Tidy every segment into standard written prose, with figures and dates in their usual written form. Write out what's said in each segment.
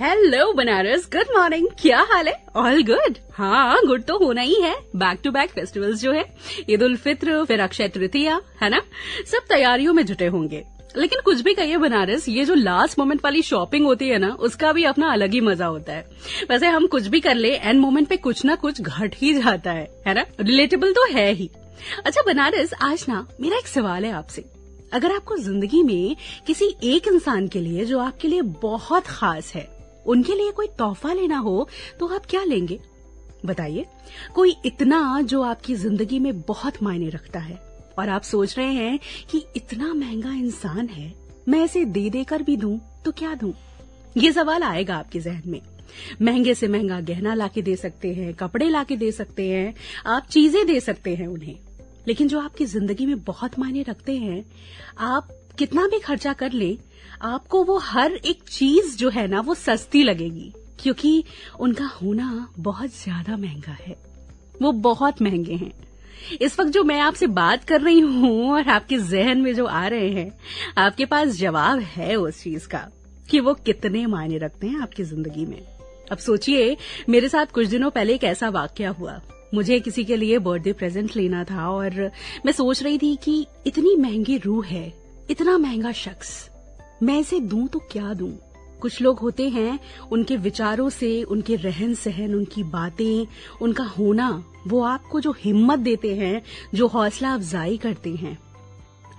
Hello Banaras, good morning. क्या हाल है? All good? हाँ, गुड तो होना ही है। बैक टू बैक फेस्टिवल्स जो है, ईद उल फित्र, फिर अक्षय तृतीया, है ना? सब तैयारियों में जुटे होंगे। लेकिन कुछ भी कहिए बनारस, ये जो लास्ट मोमेंट वाली शॉपिंग होती है ना, उसका भी अपना अलग ही मजा होता है। वैसे हम कुछ भी कर ले, एंड मोमेंट पे कुछ ना कुछ घट ही जाता है ना? रिलेटेबल तो है ही। अच्छा बनारस, आज ना मेरा एक सवाल है आपसे। अगर आपको जिंदगी में किसी एक इंसान के लिए जो आपके लिए बहुत खास है, उनके लिए कोई तोहफा लेना हो, तो आप क्या लेंगे? बताइए। कोई इतना जो आपकी जिंदगी में बहुत मायने रखता है और आप सोच रहे हैं कि इतना महंगा इंसान है, मैं इसे दे देकर भी दूं तो क्या दूं? ये सवाल आएगा आपके जहन में। महंगे से महंगा गहना लाके दे सकते हैं, कपड़े लाके दे सकते हैं, आप चीजें दे सकते हैं उन्हें, लेकिन जो आपकी जिंदगी में बहुत मायने रखते हैं, आप कितना भी खर्चा कर ले, आपको वो हर एक चीज जो है ना, वो सस्ती लगेगी, क्योंकि उनका होना बहुत ज्यादा महंगा है। वो बहुत महंगे हैं। इस वक्त जो मैं आपसे बात कर रही हूँ और आपके जहन में जो आ रहे हैं, आपके पास जवाब है उस चीज का कि वो कितने मायने रखते हैं आपकी जिंदगी में। अब सोचिए, मेरे साथ कुछ दिनों पहले एक ऐसा वाकया हुआ। मुझे किसी के लिए बर्थडे प्रेजेंट लेना था और मैं सोच रही थी कि इतनी महंगी रूह है, इतना महंगा शख्स, मैं इसे दूं तो क्या दूं? कुछ लोग होते हैं, उनके विचारों से, उनके रहन सहन, उनकी बातें, उनका होना, वो आपको जो हिम्मत देते हैं, जो हौसला अफजाई करते हैं,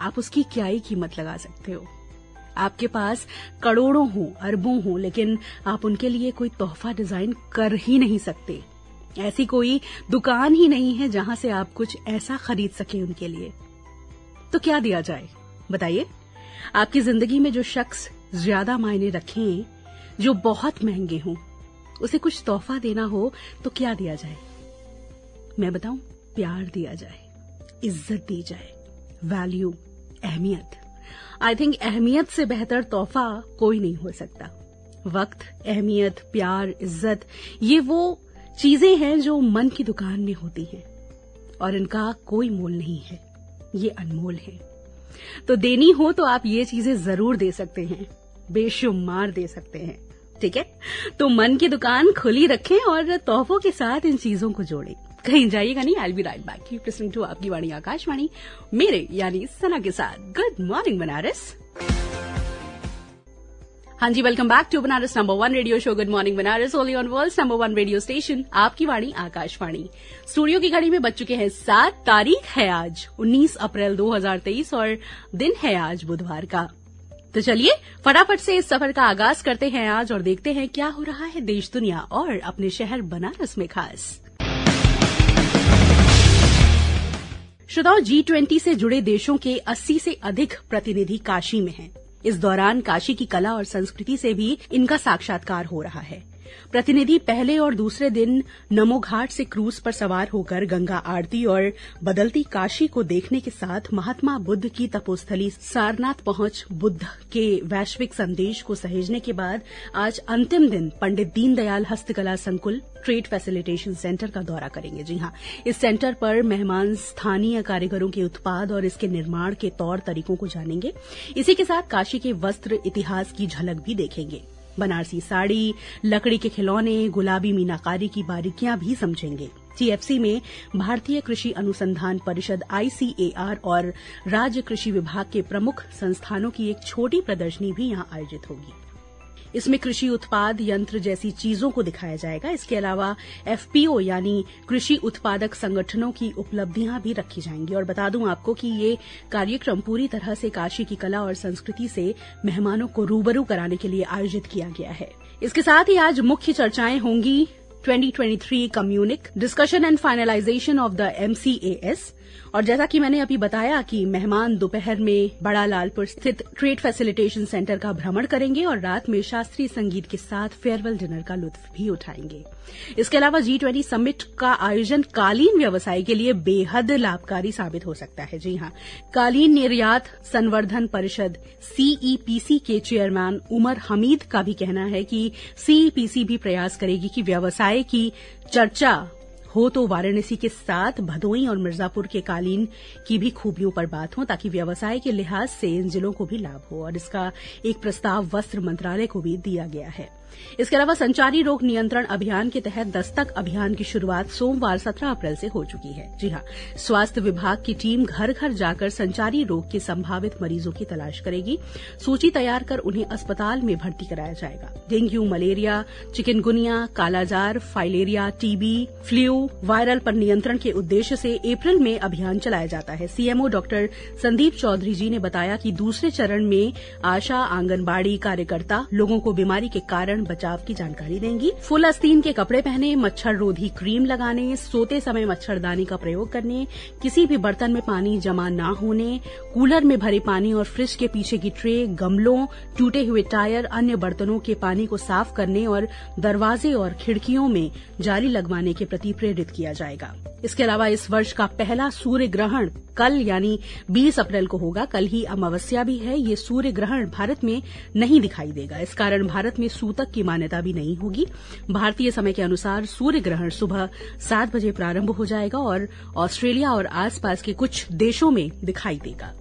आप उसकी क्या ही कीमत लगा सकते हो? आपके पास करोड़ों हो, अरबों हो, लेकिन आप उनके लिए कोई तोहफा डिजाइन कर ही नहीं सकते। ऐसी कोई दुकान ही नहीं है जहां से आप कुछ ऐसा खरीद सके उनके लिए। तो क्या दिया जाए? बताइए। आपकी जिंदगी में जो शख्स ज्यादा मायने रखें, जो बहुत महंगे हों, उसे कुछ तोहफा देना हो तो क्या दिया जाए? मैं बताऊं, प्यार दिया जाए, इज्जत दी जाए, वैल्यू, अहमियत। आई थिंक अहमियत से बेहतर तोहफा कोई नहीं हो सकता। वक्त, अहमियत, प्यार, इज्जत, ये वो चीजें हैं जो मन की दुकान में होती हैं और इनका कोई मोल नहीं है, ये अनमोल है। तो देनी हो तो आप ये चीजें जरूर दे सकते हैं, बेशुमार दे सकते हैं। ठीक है, तो मन की दुकान खुली रखें और तोहफों के साथ इन चीजों को जोड़ें। कहीं जाइएगा नहीं। I be right back, keep listening to आपकी वाणी आकाशवाणी, मेरे यानी सना के साथ। Good morning Banaras. हाँ जी, welcome back to Banaras number 1 radio show good morning Banaras, only on world's number 1 radio station, आपकी वाणी आकाशवाणी। स्टूडियो की घड़ी में बज चुके हैं 7। तारीख है आज 19 अप्रैल 2023 और दिन है आज बुधवार का। तो चलिए फटाफट से इस सफर का आगाज करते हैं आज और देखते हैं क्या हो रहा है देश दुनिया और अपने शहर बनारस में खास। श्रोताओ, G20 से जुड़े देशों के 80 से अधिक प्रतिनिधि काशी में हैं। इस दौरान काशी की कला और संस्कृति से भी इनका साक्षात्कार हो रहा है। प्रतिनिधि पहले और दूसरे दिन नमो घाट से क्रूज पर सवार होकर गंगा आरती और बदलती काशी को देखने के साथ महात्मा बुद्ध की तपोस्थली सारनाथ पहुंच बुद्ध के वैश्विक संदेश को सहेजने के बाद आज अंतिम दिन पंडित दीनदयाल हस्तकला संकुल ट्रेड फैसिलिटेशन सेंटर का दौरा करेंगे। जी हाँ, इस सेंटर पर मेहमान स्थानीय कारीगरों के उत्पाद और इसके निर्माण के तौर तरीकों को जानेंगे। इसी के साथ काशी के वस्त्र इतिहास की झलक भी देखेंगे। बनारसी साड़ी, लकड़ी के खिलौने, गुलाबी मीनाकारी की बारीकियां भी समझेंगे। TFC में भारतीय कृषि अनुसंधान परिषद ICAR और राज्य कृषि विभाग के प्रमुख संस्थानों की एक छोटी प्रदर्शनी भी यहां आयोजित होगी। इसमें कृषि उत्पाद यंत्र जैसी चीजों को दिखाया जाएगा। इसके अलावा FPO यानी कृषि उत्पादक संगठनों की उपलब्धियां भी रखी जाएंगी। और बता दूं आपको कि ये कार्यक्रम पूरी तरह से काशी की कला और संस्कृति से मेहमानों को रूबरू कराने के लिए आयोजित किया गया है। इसके साथ ही आज मुख्य चर्चाएं होंगी 2023 communique discussion and finalisation of the MCAS। और जैसा कि मैंने अभी बताया कि मेहमान दोपहर में बड़ा लालपुर स्थित ट्रेड फैसिलिटेशन सेंटर का भ्रमण करेंगे और रात में शास्त्रीय संगीत के साथ फेयरवेल डिनर का लुत्फ भी उठाएंगे। इसके अलावा G20 समिट का आयोजन कालीन व्यवसाय के लिए बेहद लाभकारी साबित हो सकता है। जी हाँ, कालीन निर्यात संवर्धन परिषद CEPC के चेयरमैन उमर हमीद का भी कहना है कि CEPC भी प्रयास करेगी कि व्यवसाय की चर्चा हो तो वाराणसी के साथ भदोई और मिर्जापुर के कालीन की भी खूबियों पर बात हो, ताकि व्यवसाय के लिहाज से इन जिलों को भी लाभ हो। और इसका एक प्रस्ताव वस्त्र मंत्रालय को भी दिया गया है। इसके अलावा संचारी रोग नियंत्रण अभियान के तहत दस्तक अभियान की शुरुआत सोमवार 17 अप्रैल से हो चुकी है। जी हां, स्वास्थ्य विभाग की टीम घर घर जाकर संचारी रोग के संभावित मरीजों की तलाश करेगी। सूची तैयार कर उन्हें अस्पताल में भर्ती कराया जाएगा। डेंगू, मलेरिया, चिकनगुनिया, कालाजार, फाइलेरिया, टीबी, फ्लू, वायरल पर नियंत्रण के उद्देश्य से अप्रैल में अभियान चलाया जाता है। सीएमओ डॉक्टर संदीप चौधरी जी ने बताया कि दूसरे चरण में आशा, आंगनबाड़ी कार्यकर्ता लोगों को बीमारी के कारण बचाव की जानकारी देंगी। फुल आस्तीन के कपड़े पहने, मच्छर रोधी क्रीम लगाने, सोते समय मच्छरदानी का प्रयोग करने, किसी भी बर्तन में पानी जमा न होने, कूलर में भरे पानी और फ्रिज के पीछे की ट्रे, गमलों, टूटे हुए टायर, अन्य बर्तनों के पानी को साफ करने और दरवाजे और खिड़कियों में जाली लगवाने के प्रति प्रेरित किया जाएगा। इसके अलावा इस वर्ष का पहला सूर्य ग्रहण कल यानी 20 अप्रैल को होगा। कल ही अमावस्या भी है। ये सूर्य ग्रहण भारत में नहीं दिखाई देगा। इस कारण भारत में सूतक की मान्यता भी नहीं होगी। भारतीय समय के अनुसार सूर्य ग्रहण सुबह 7 बजे प्रारंभ हो जाएगा और ऑस्ट्रेलिया और आसपास के कुछ देशों में दिखाई देगा।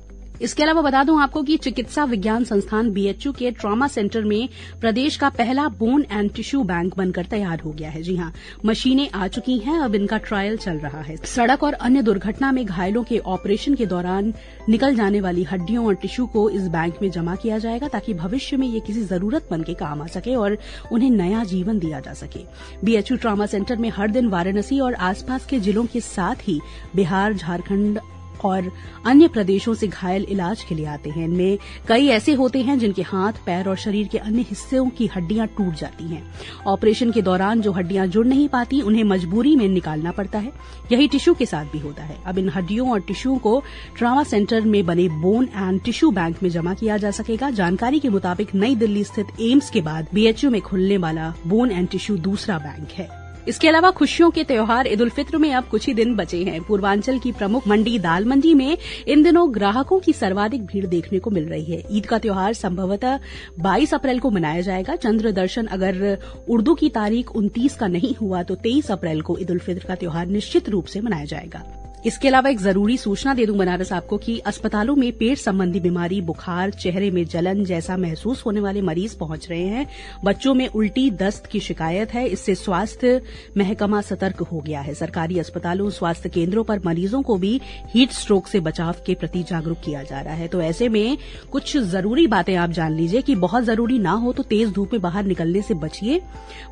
इसके अलावा बता दूं आपको कि चिकित्सा विज्ञान संस्थान बीएचयू के ट्रॉमा सेंटर में प्रदेश का पहला बोन एंड टिश्यू बैंक बनकर तैयार हो गया है। जी हां, मशीनें आ चुकी हैं, अब इनका ट्रायल चल रहा है। सड़क और अन्य दुर्घटना में घायलों के ऑपरेशन के दौरान निकल जाने वाली हड्डियों और टिश्यू को इस बैंक में जमा किया जाएगा ताकि भविष्य में ये किसी जरूरतमंद के काम आ सके और उन्हें नया जीवन दिया जा सके। बीएचयू ट्रॉमा सेंटर में हर दिन वाराणसी और आसपास के जिलों के साथ ही बिहार, झारखंड और अन्य प्रदेशों से घायल इलाज के लिए आते हैं। इनमें कई ऐसे होते हैं जिनके हाथ, पैर और शरीर के अन्य हिस्सों की हड्डियां टूट जाती हैं। ऑपरेशन के दौरान जो हड्डियां जुड़ नहीं पाती उन्हें मजबूरी में निकालना पड़ता है। यही टिश्यू के साथ भी होता है। अब इन हड्डियों और टिश्यू को ट्रॉमा सेंटर में बने बोन एंड टिश्यू बैंक में जमा किया जा सकेगा। जानकारी के मुताबिक नई दिल्ली स्थित एम्स के बाद बीएचयू में खुलने वाला बोन एंड टिश्यू दूसरा बैंक है। इसके अलावा खुशियों के त्योहार ईद उल फित्र में अब कुछ ही दिन बचे हैं। पूर्वांचल की प्रमुख मंडी दाल मंडी में इन दिनों ग्राहकों की सर्वाधिक भीड़ देखने को मिल रही है। ईद का त्योहार संभवतः 22 अप्रैल को मनाया जाएगा। चंद्र दर्शन अगर उर्दू की तारीख 29 का नहीं हुआ तो 23 अप्रैल को ईद उल फित्र का त्योहार निश्चित रूप से मनाया जाएगा। इसके अलावा एक जरूरी सूचना दे दूं बनारस आपको कि अस्पतालों में पेट संबंधी बीमारी, बुखार, चेहरे में जलन जैसा महसूस होने वाले मरीज पहुंच रहे हैं। बच्चों में उल्टी, दस्त की शिकायत है। इससे स्वास्थ्य महकमा सतर्क हो गया है। सरकारी अस्पतालों, स्वास्थ्य केंद्रों पर मरीजों को भी हीट स्ट्रोक से बचाव के प्रति जागरूक किया जा रहा है। तो ऐसे में कुछ जरूरी बातें आप जान लीजिए कि बहुत जरूरी ना हो तो तेज धूप में बाहर निकलने से बचिए।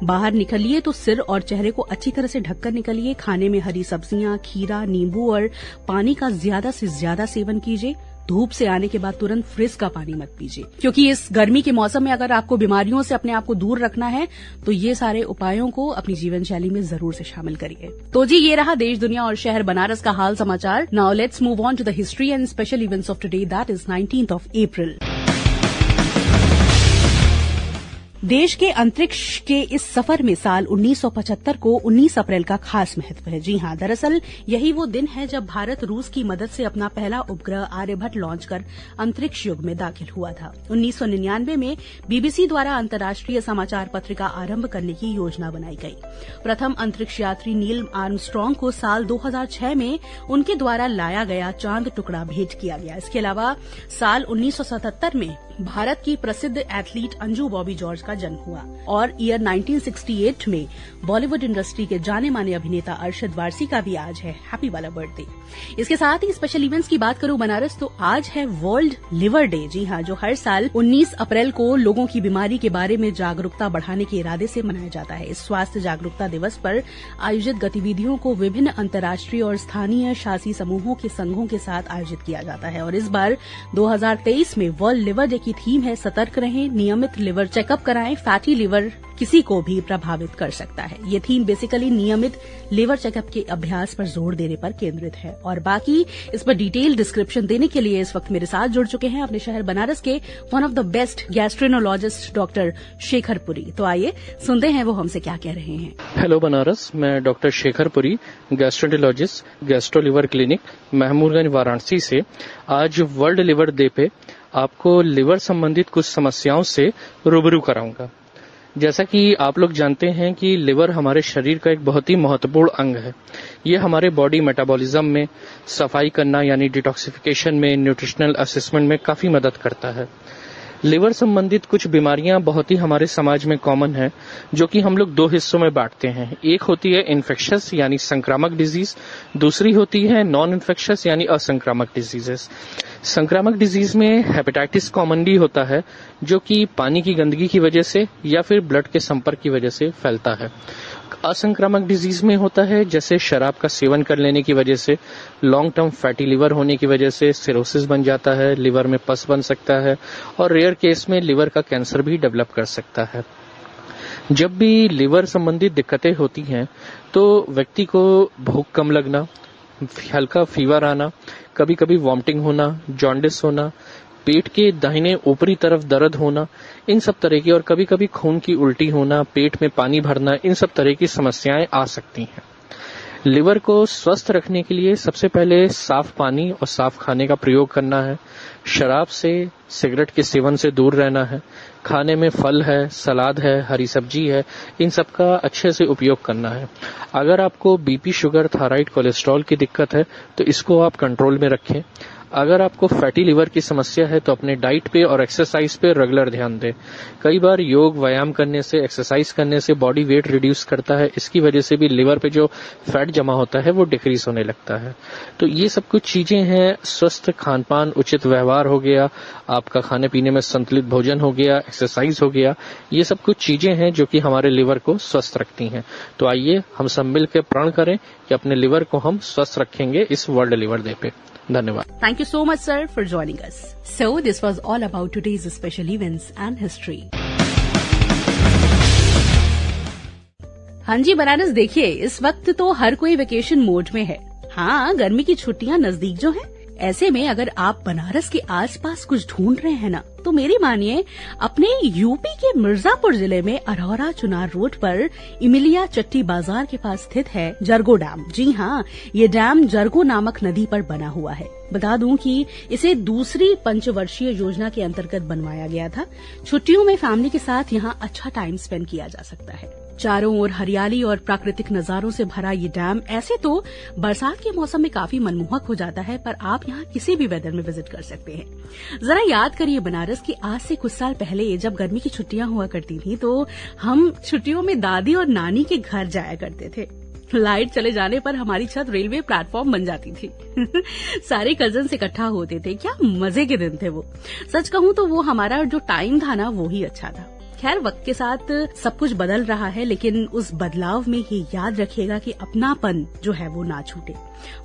बाहर निकलिए तो सिर और चेहरे को अच्छी तरह से ढककर निकलिए। खाने में हरी सब्जियां, खीरा, नींबू और पानी का ज्यादा से ज्यादा सेवन कीजिए। धूप से आने के बाद तुरंत फ्रिज का पानी मत पीजिए, क्योंकि इस गर्मी के मौसम में अगर आपको बीमारियों से अपने आप को दूर रखना है तो ये सारे उपायों को अपनी जीवन शैली में जरूर से शामिल करिए। तो जी, ये रहा देश, दुनिया और शहर बनारस का हाल समाचार। Now let's move on to the history and special events of today, that is 19th of April। देश के अंतरिक्ष के इस सफर में साल 1975 को 19 अप्रैल का खास महत्व है। जी हां, दरअसल यही वो दिन है जब भारत रूस की मदद से अपना पहला उपग्रह आर्यभट्ट लॉन्च कर अंतरिक्ष युग में दाखिल हुआ था। 1999 में बीबीसी द्वारा अंतर्राष्ट्रीय समाचार पत्रिका आरंभ करने की योजना बनाई गई। प्रथम अंतरिक्ष यात्री नील आर्मस्ट्रांग को साल 2006 में उनके द्वारा लाया गया चांद टुकड़ा भेंट किया गया। इसके अलावा साल 1977 में भारत की प्रसिद्ध एथलीट अंजू बॉबी जॉर्ज का जन्म हुआ और ईयर 1968 में बॉलीवुड इंडस्ट्री के जाने माने अभिनेता अरशद वारसी का भी आज है हैप्पी वाला बर्थडे। इसके साथ ही स्पेशल इवेंट्स की बात करूं बनारस तो आज है वर्ल्ड लिवर डे। जी हां, जो हर साल 19 अप्रैल को लोगों की बीमारी के बारे में जागरूकता बढ़ाने के इरादे से मनाया जाता है। इस स्वास्थ्य जागरूकता दिवस पर आयोजित गतिविधियों को विभिन्न अंतर्राष्ट्रीय और स्थानीय शासी समूहों के संघों के साथ आयोजित किया जाता है और इस बार 2023 में वर्ल्ड लिवर डे की थीम है सतर्क रहें, नियमित लिवर चेकअप कराएं, फैटी लिवर किसी को भी प्रभावित कर सकता है। ये थीम बेसिकली नियमित लिवर चेकअप के अभ्यास पर जोर देने पर केंद्रित है। और बाकी इस पर डिटेल डिस्क्रिप्शन देने के लिए इस वक्त मेरे साथ जुड़ चुके हैं अपने शहर बनारस के one of the best gastroenterologist doctor Shekhar Puri. तो आइए सुनते हैं वो हमसे क्या कह रहे हैं। हेलो बनारस, मैं doctor Shekhar Puri, gastroenterologist, gastro liver clinic, Mahmudganj, Varanasi से आज वर्ल्ड लिवर डे पे आपको लिवर संबंधित कुछ समस्याओं से रूबरू कराऊंगा। जैसा कि आप लोग जानते हैं कि लिवर हमारे शरीर का एक बहुत ही महत्वपूर्ण अंग है। ये हमारे बॉडी मेटाबॉलिज्म में सफाई करना यानी डिटॉक्सिफिकेशन में, न्यूट्रिशनल असेसमेंट में काफी मदद करता है। लिवर संबंधित कुछ बीमारियां बहुत ही हमारे समाज में कॉमन है, जो कि हम लोग 2 हिस्सों में बांटते हैं। एक होती है इन्फेक्शस यानी संक्रामक डिजीज, दूसरी होती है नॉन इन्फेक्शस यानी असंक्रामक डिजीजेस। संक्रामक डिजीज में हेपेटाइटिस कॉमनली होता है, जो कि पानी की गंदगी की वजह से या फिर ब्लड के संपर्क की वजह से फैलता है। असंक्रामक डिजीज में होता है जैसे शराब का सेवन कर लेने की वजह से, लॉन्ग टर्म फैटी लिवर होने की वजह से सिरोसिस बन जाता है, लिवर में पस बन सकता है और रेयर केस में लिवर का कैंसर भी डेवलप कर सकता है। जब भी लिवर संबंधित दिक्कतें होती हैं तो व्यक्ति को भूख कम लगना, हल्का फीवर आना, कभी कभी वॉमिटिंग होना, जॉन्डिस होना, पेट के दाहिने ऊपरी तरफ दर्द होना, इन सब तरह की, और कभी कभी खून की उल्टी होना, पेट में पानी भरना, इन सब तरह की समस्याएं आ सकती हैं। लिवर को स्वस्थ रखने के लिए सबसे पहले साफ पानी और साफ खाने का प्रयोग करना है। शराब से, सिगरेट के सेवन से दूर रहना है। खाने में फल है, सलाद है, हरी सब्जी है, इन सब का अच्छे से उपयोग करना है। अगर आपको बीपी, शुगर, थायराइड, कोलेस्ट्रॉल की दिक्कत है तो इसको आप कंट्रोल में रखें। अगर आपको फैटी लिवर की समस्या है तो अपने डाइट पे और एक्सरसाइज पे रेगुलर ध्यान दें। कई बार योग, व्यायाम करने से, एक्सरसाइज करने से बॉडी वेट रिड्यूस करता है, इसकी वजह से भी लिवर पे जो फैट जमा होता है वो डिक्रीज होने लगता है। तो ये सब कुछ चीजें हैं, स्वस्थ खान पान, उचित व्यवहार हो गया, आपका खाने पीने में संतुलित भोजन हो गया, एक्सरसाइज हो गया, ये सब कुछ चीजें हैं जो कि हमारे लिवर को स्वस्थ रखती हैं। तो आइए हम सब मिलकर प्रण करें कि अपने लिवर को हम स्वस्थ रखेंगे इस वर्ल्ड लिवर डे पे। धन्यवाद। Thank you so much, sir, for joining us. So, this was all about today's special events and history. हाँ जी बनारस, देखिए इस वक्त तो हर कोई वेकेशन मोड में है। हाँ, गर्मी की छुट्टियां नजदीक जो हैं, ऐसे में अगर आप बनारस के आसपास कुछ ढूंढ रहे हैं ना, तो मेरी मानिए, अपने यूपी के मिर्जापुर जिले में अरौरा चुनार रोड पर इमिलिया चट्टी बाजार के पास स्थित है जरगो डैम। जी हाँ, ये डैम जरगो नामक नदी पर बना हुआ है। बता दूं कि इसे दूसरी पंचवर्षीय योजना के अंतर्गत बनवाया गया था। छुट्टियों में फैमिली के साथ यहाँ अच्छा टाइम स्पेंड किया जा सकता है। चारों ओर हरियाली और प्राकृतिक नजारों से भरा ये डैम ऐसे तो बरसात के मौसम में काफी मनमोहक हो जाता है, पर आप यहाँ किसी भी वेदर में विजिट कर सकते हैं। जरा याद करिए बनारस की आज से कुछ साल पहले जब गर्मी की छुट्टियां हुआ करती थी तो हम छुट्टियों में दादी और नानी के घर जाया करते थे। लाइट चले जाने पर हमारी छत रेलवे प्लेटफॉर्म बन जाती थी। सारे कजन्स इकट्ठा होते थे। क्या मजे के दिन थे वो। सच कहूं तो वो हमारा जो टाइम था ना, वो ही अच्छा था। खैर, वक्त के साथ सब कुछ बदल रहा है, लेकिन उस बदलाव में ही याद रखिएगा कि अपनापन जो है वो ना छूटे।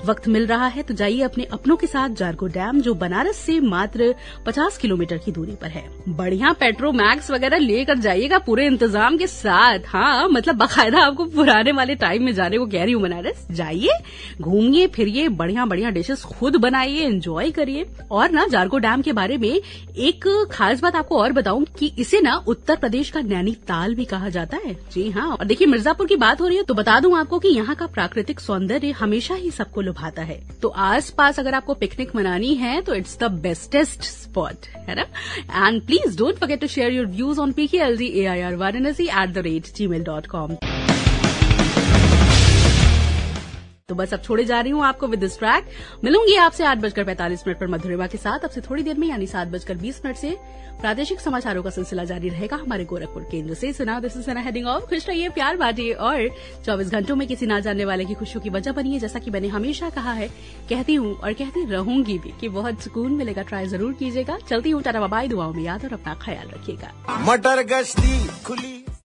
वक्त मिल रहा है तो जाइए अपने अपनों के साथ जारगो डैम, जो बनारस से मात्र 50 किलोमीटर की दूरी पर है। बढ़िया पेट्रोमैक्स वगैरह लेकर जाइएगा पूरे इंतजाम के साथ। हाँ, मतलब बाकायदा आपको पुराने वाले टाइम में जाने को कह रही हूँ। बनारस जाइए, घूमिए फिरिए, बढ़िया बढ़िया डिशेस खुद बनाइए, एंजॉय करिए। और ना, जारगो डैम के बारे में एक खास बात आपको और बताऊं कि इसे ना उत्तर प्रदेश का नैनीताल भी कहा जाता है। जी हाँ, और देखिए मिर्जापुर की बात हो रही है तो बता दूं आपको कि यहाँ का प्राकृतिक सौंदर्य हमेशा ही सबको लुभाता है। तो आसपास अगर आपको पिकनिक मनानी है तो इट्स द बेस्टेस्ट स्पॉट, है ना। And please don't forget to share your views on pkldairvaranasi@gmail.com। तो बस अब छोड़े जा रही हूँ आपको विद दिस ट्रैक। मिलूंगी आपसे 8:45 पर मधुरिमा के साथ। अब से थोड़ी देर में यानी 7:20 से प्रादेशिक समाचारों का सिलसिला जारी रहेगा हमारे गोरखपुर केंद्र से। सुनाओ, this is Sana heading of. खुश रहिए, प्यार बांटिए और 24 घंटों में किसी ना जानने वाले की खुशियों की वजह बनिए। जैसा कि मैंने हमेशा कहा है, कहती हूँ और कहती रहूंगी भी कि बहुत सुकून मिलेगा। ट्राई जरूर कीजिएगा। चलती हूँ, टाटा बाय, दुआओं में याद और अपना ख्याल रखिएगा। मटर गश्ती खुली